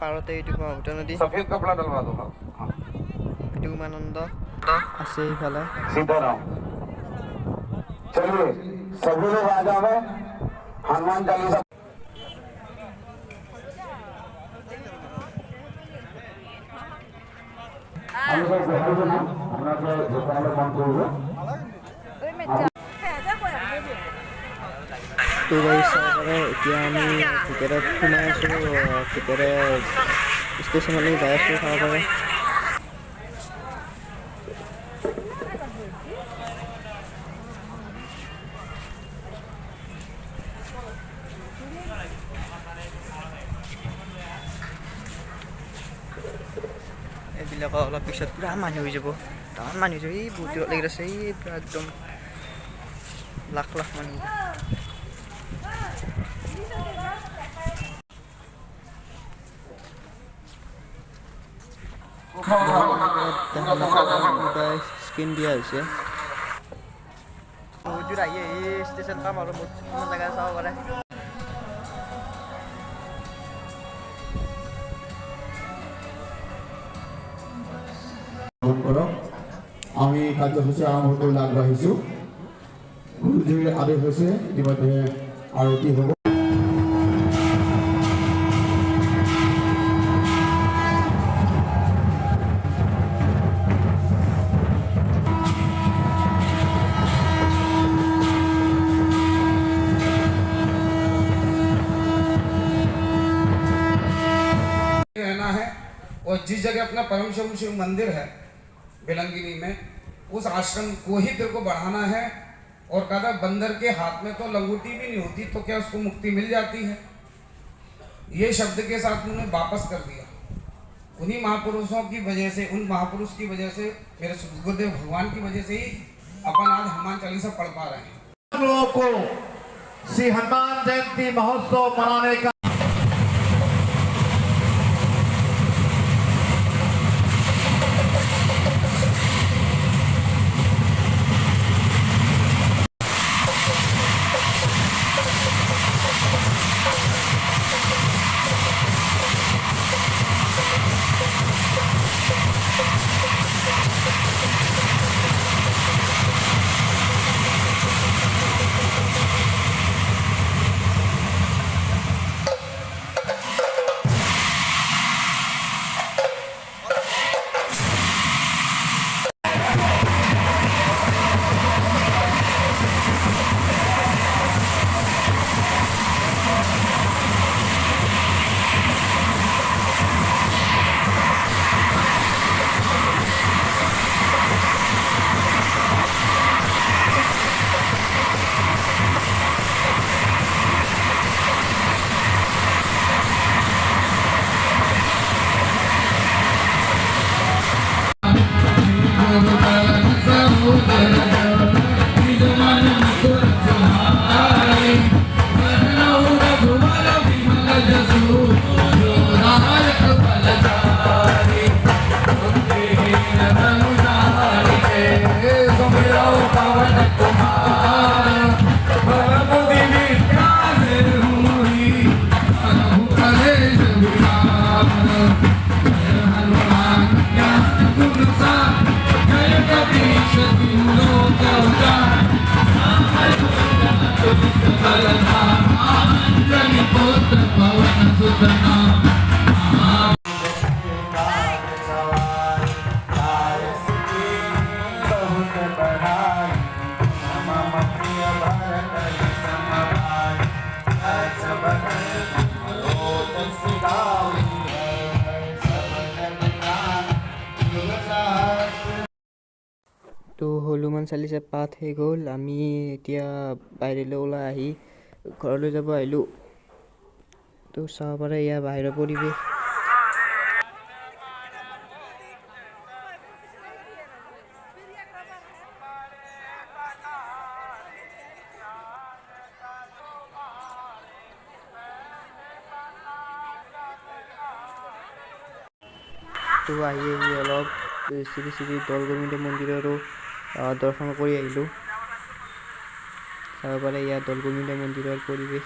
पारते ब्रह्मपुत्र नदी सफेद कपड़ा डलवा दो उमानंद आसे इफाले सीताराम। चलिए सभी लोग आ जाओ, हनुमान चालीसा तो এতিয়া আমি টিকেটত সোমাই আছোঁ টিকেটে ষ্টেচনলৈ যাই আছোঁ চাব পাৰে এইবিলাক অলপ পিছত পুৰা মানুহ হৈ যাব তামান মানুহ হৈ যাব এই বহুত দূৰত লাগি আছে এই পুৰা একদম লাখ লাখ মানুহ स्क्रीन दिया হৈছে বহুত দূৰ আহি ষ্টেচন পাম আৰু বহুত জেগা চাব পাৰে আমি কাৰ্যসূচী আৰম্ভ কৰি আগবাঢ়িছোঁ গুৰুজীৰ আদেশ হৈছে ইতিমধ্যে আৰতি হ'ব रहना है और जिस जगह अपना परम शिव मंदिर है बेलंगिनी में उस आश्रम को ही तेरे को बढ़ाना है और कहा बंदर के हाथ में तो लंगूटी भी नहीं होती तो क्या उसको मुक्ति मिल जाती है। ये शब्द के साथ उन्होंने वापस कर दिया। उन्हीं महापुरुषों की वजह से उन महापुरुष की वजह से मेरे गुरुदेव भगवान की वजह से ही अपन आज हनुमान चालीसा पढ़ पा रहे हैं। लोगों को श्री हनुमान जयंती महोत्सव मनाने का तो हनुमान चालीसा पाठ হৈ গ'ল আমি এতিয়া বাহিৰলৈ ওলাই আহি ঘৰলৈ যাব আহিলোঁ তো চাব পাৰে ইয়াৰ বাহিৰৰ পৰিৱেশ তো আহি অলপ শ্ৰী শ্ৰী দৌল গোবিন্দ মন্দিৰৰো দৰ্শন কৰি আহিলোঁ। চাব পাৰে ইয়াত দৌল গোবিন্দ মন্দিৰৰ পৰিৱেশ